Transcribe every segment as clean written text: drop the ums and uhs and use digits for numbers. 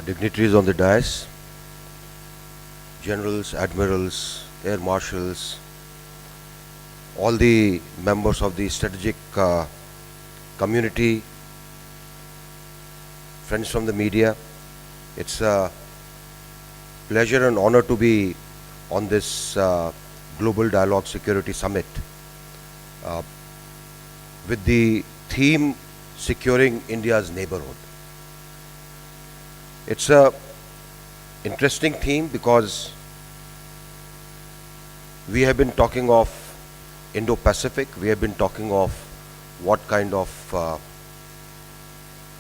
dignitaries on the dais, generals, admirals, air marshals, all the members of the strategic community, friends from the media. It's a pleasure and honor to be on this Global Dialogue Security Summit with the theme Securing India's Neighborhood. It's a interesting theme because we have been talking of Indo-Pacific, we have been talking of what kind of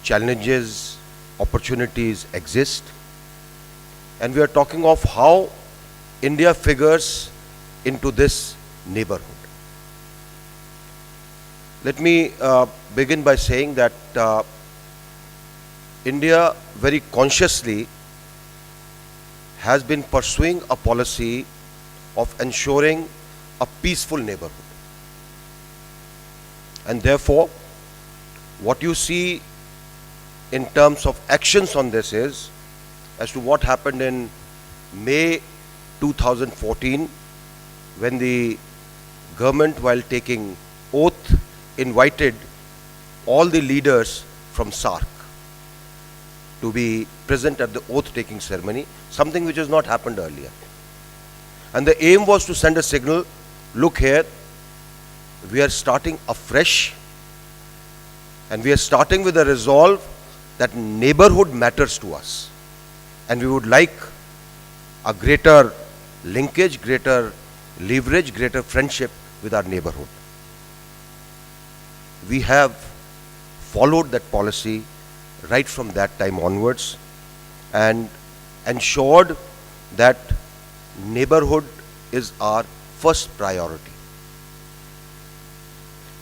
challenges, opportunities exist, and we are talking of how India figures into this neighborhood. Let me begin by saying that India very consciously has been pursuing a policy of ensuring a peaceful neighborhood. And therefore, what you see in terms of actions on this is, as to what happened in May 2014, when the government, while taking oath, invited all the leaders from SAARC to be present at the oath-taking ceremony, something which has not happened earlier. And the aim was to send a signal, look here, we are starting afresh, and we are starting with a resolve that neighborhood matters to us. And we would like a greater linkage, greater leverage, greater friendship with our neighborhood. We have followed that policy right from that time onwards and ensured that neighborhood is our first priority.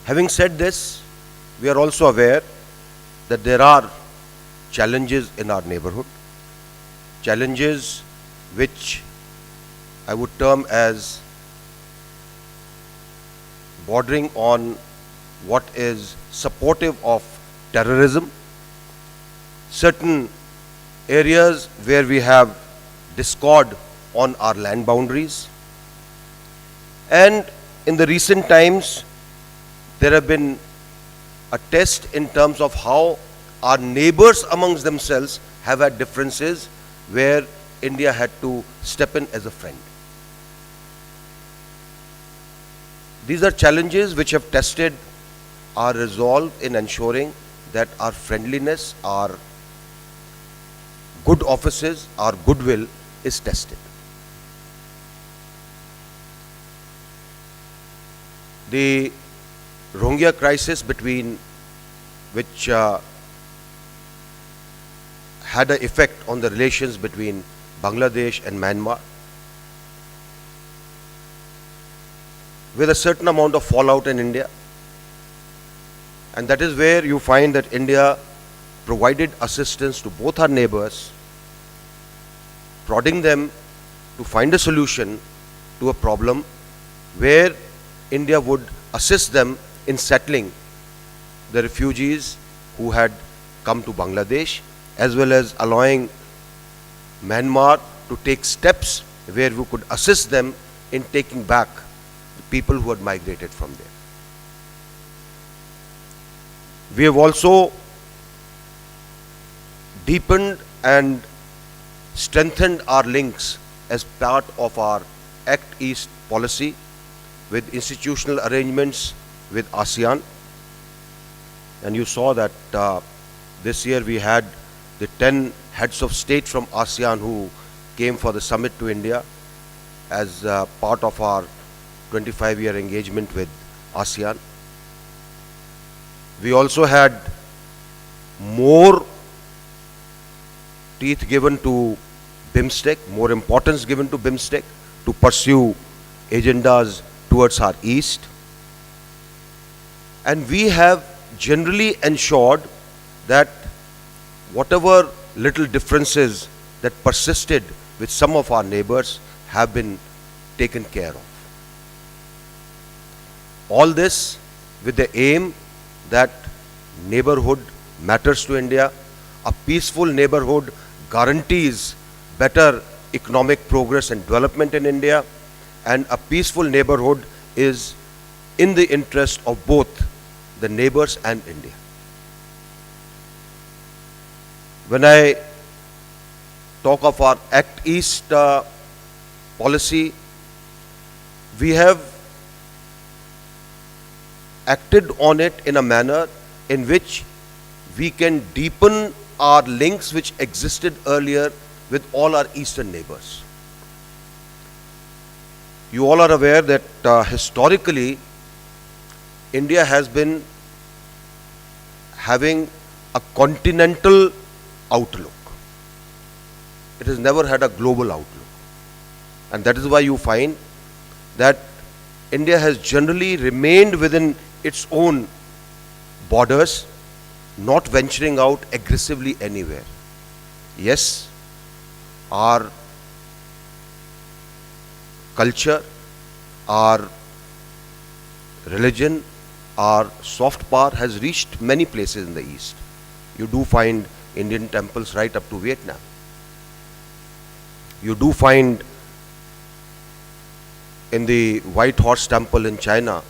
Having said this, we are also aware that there are challenges in our neighborhood, challenges which I would term as bordering on what is supportive of terrorism, certain areas where we have discord on our land boundaries, and in the recent times there have been a test in terms of how our neighbors amongst themselves have had differences where India had to step in as a friend. These are challenges which have tested our resolve in ensuring that our friendliness, our good offices, our goodwill is tested. The Rohingya crisis, between which had an effect on the relations between Bangladesh and Myanmar, with a certain amount of fallout in India. And that is where you find that India provided assistance to both our neighbors, prodding them to find a solution to a problem where India would assist them in settling the refugees who had come to Bangladesh, as well as allowing Myanmar to take steps where we could assist them in taking back the people who had migrated from there. We have also deepened and strengthened our links as part of our Act East policy with institutional arrangements with ASEAN. And you saw that this year we had the 10 heads of state from ASEAN who came for the summit to India as part of our 25-year engagement with ASEAN. We also had more teeth given to BIMSTEC, more importance given to BIMSTEC to pursue agendas towards our east. And we have generally ensured that whatever little differences that persisted with some of our neighbors have been taken care of. All this with the aim that neighborhood matters to India. A peaceful neighborhood guarantees better economic progress and development in India, and a peaceful neighborhood is in the interest of both the neighbors and India. When I talk of our Act East policy, we have acted on it in a manner in which we can deepen our links which existed earlier with all our eastern neighbors. You all are aware that historically India has been having a continental outlook. It has never had a global outlook. And that is why you find that India has generally remained within its own borders, not venturing out aggressively anywhere. Yes, our culture, our religion, our soft power has reached many places in the East. You do find Indian temples right up to Vietnam. You do find in the White Horse Temple in China,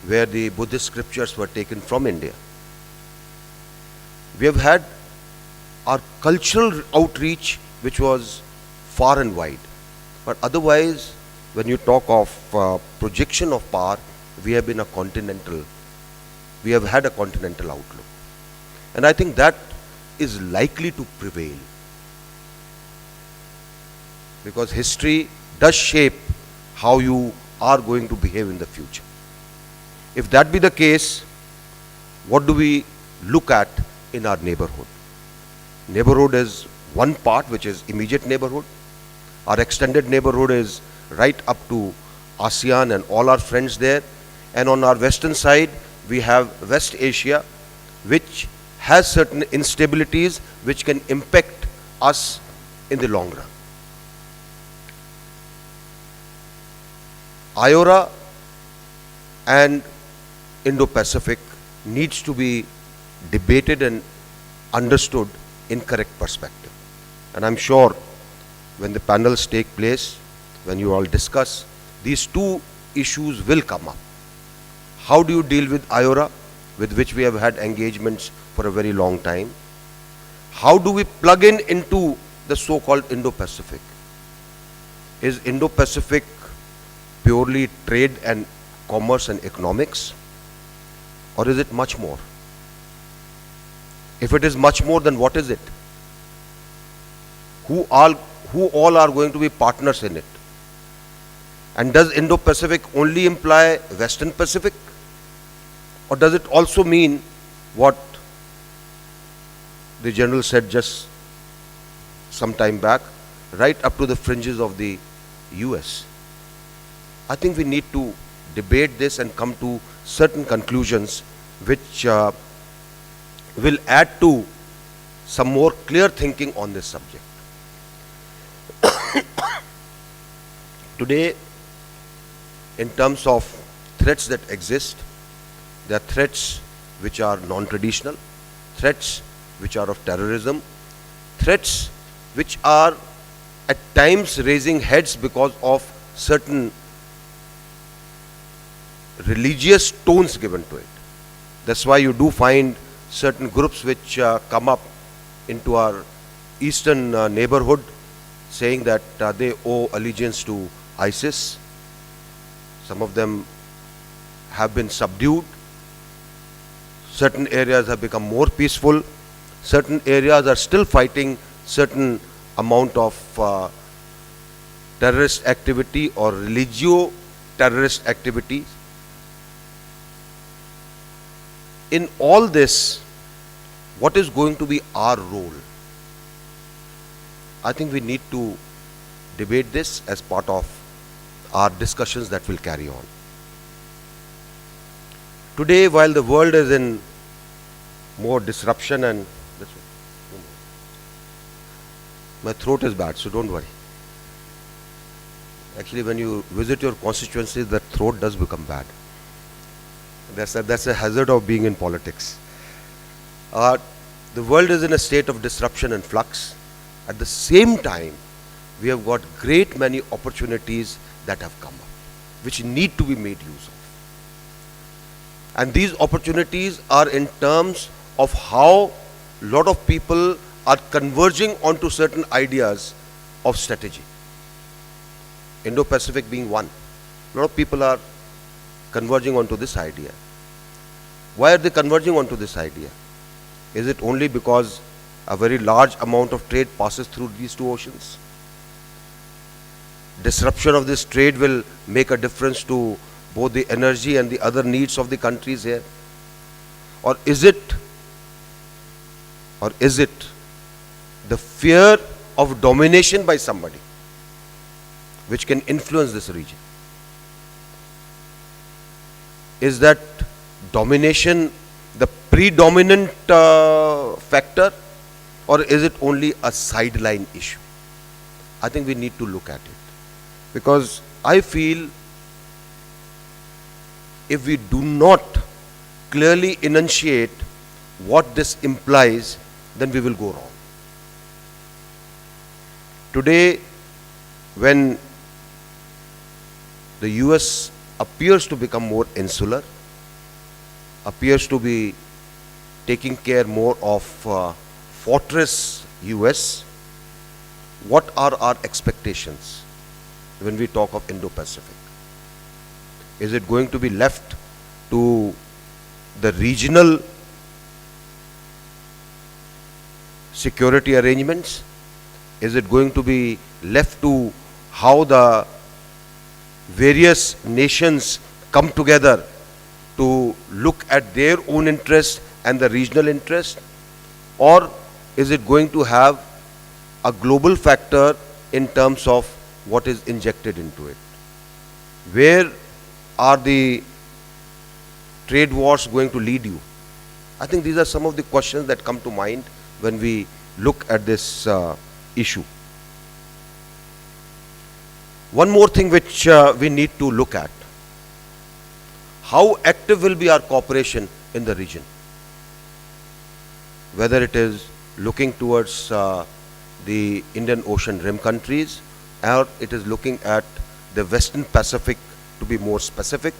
where the Buddhist scriptures were taken from India. We have had our cultural outreach, which was far and wide. But otherwise, when you talk of projection of power, we have been we have had a continental outlook. And I think that is likely to prevail, because history does shape how you are going to behave in the future. If that be the case, what do we look at in our neighborhood? Neighborhood is one part, which is immediate neighborhood. Our extended neighborhood is right up to ASEAN and all our friends there. And on our western side, we have West Asia, which has certain instabilities which can impact us in the long run. IORA and Indo-Pacific needs to be debated and understood in correct perspective. And I'm sure when the panels take place, when you all discuss, these two issues will come up. How do you deal with IORA, with which we have had engagements for a very long time? How do we plug in into the so-called Indo-Pacific? Is Indo-Pacific purely trade and commerce and economics, or is it much more? If it is much more, then what is it? Who all are going to be partners in it? And does Indo-Pacific only imply Western Pacific? Or does it also mean what the General said just some time back, right up to the fringes of the US? I think we need to debate this and come to certain conclusions which will add to some more clear thinking on this subject. Today, in terms of threats that exist, there are threats which are non-traditional, threats which are of terrorism, threats which are at times raising heads because of certain religious tones given to it. That's why you do find certain groups which come up into our eastern neighborhood saying that they owe allegiance to ISIS. Some of them have been subdued. Certain areas have become more peaceful. Certain areas are still fighting certain amount of terrorist activity or religio-terrorist activities. In all this, what is going to be our role? I think we need to debate this as part of our discussions that will carry on. Today, while the world is in more disruption and my throat is bad, so don't worry. Actually, when you visit your constituencies, the throat does become bad. That's a hazard of being in politics. The world is in a state of disruption and flux, At the same time, we have got great many opportunities that have come up, which need to be made use of. And these opportunities are in terms of how a lot of people are converging onto certain ideas of strategy. Indo-Pacific being one. A lot of people are converging onto this idea. Why are they converging onto this idea? Is it only because a very large amount of trade passes through these two oceans? Disruption of this trade will make a difference to both the energy and the other needs of the countries here? Or is it the fear of domination by somebody which can influence this region? Is that domination the predominant factor, or is it only a sideline issue? I think we need to look at it, because I feel if we do not clearly enunciate what this implies, then we will go wrong. Today, when the US appears to become more insular, appears to be taking care more of fortress US, what are our expectations when we talk of Indo-Pacific? Is it going to be left to the regional security arrangements? Is it going to be left to how the various nations come together to look at their own interest and the regional interest? Or is it going to have a global factor in terms of what is injected into it? Where are the trade wars going to lead you? I think these are some of the questions that come to mind when we look at this issue. One more thing which we need to look at: how active will be our cooperation in the region? Whether it is looking towards the Indian Ocean rim countries, or it is looking at the Western Pacific to be more specific,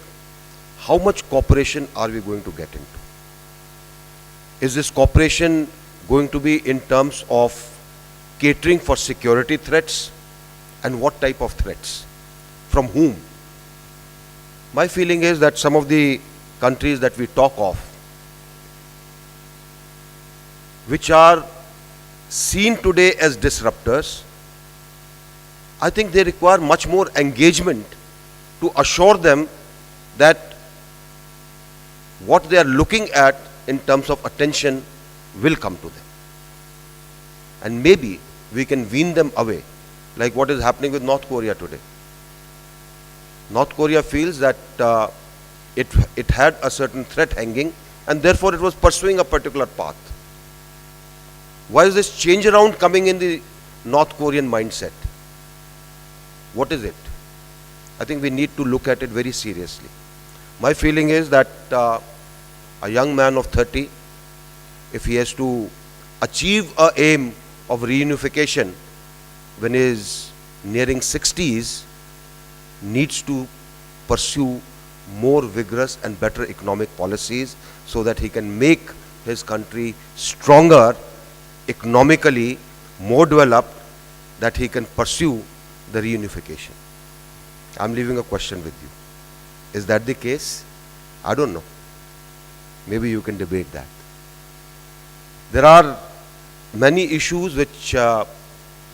how much cooperation are we going to get into? Is this cooperation going to be in terms of catering for security threats, and what type of threats? From whom? My feeling is that some of the countries that we talk of, which are seen today as disruptors, I think they require much more engagement to assure them that what they are looking at in terms of attention will come to them. And maybe we can wean them away, like what is happening with North Korea today. North Korea feels that it had a certain threat hanging, and therefore it was pursuing a particular path. Why is this change around coming in the North Korean mindset? What is it? I think we need to look at it very seriously. My feeling is that a young man of 30, if he has to achieve an aim of reunification when he is nearing 60s, needs to pursue more vigorous and better economic policies so that he can make his country stronger economically, more developed, that he can pursue the reunification. I'm leaving a question with you. Is that the case? I don't know. Maybe you can debate that. There are many issues which I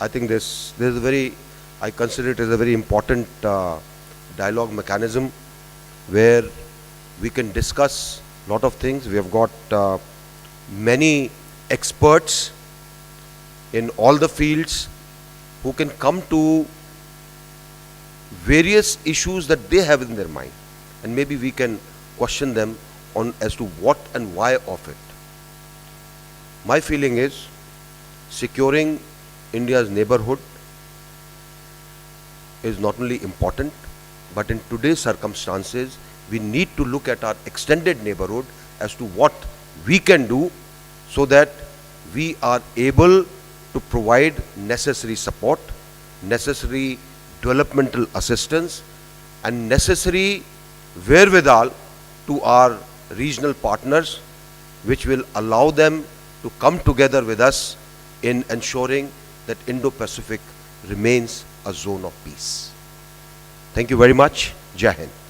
think I consider it as a very important dialogue mechanism where we can discuss a lot of things. We have got many experts in all the fields who can come to various issues that they have in their mind, and maybe we can question them on as to what and why of it. My feeling is securing India's neighborhood is not only important, but in today's circumstances, we need to look at our extended neighborhood as to what we can do so that we are able to provide necessary support, necessary developmental assistance, and necessary wherewithal to our regional partners, which will allow them to come together with us in ensuring that Indo-Pacific remains a zone of peace. Thank you very much. Jai Hind.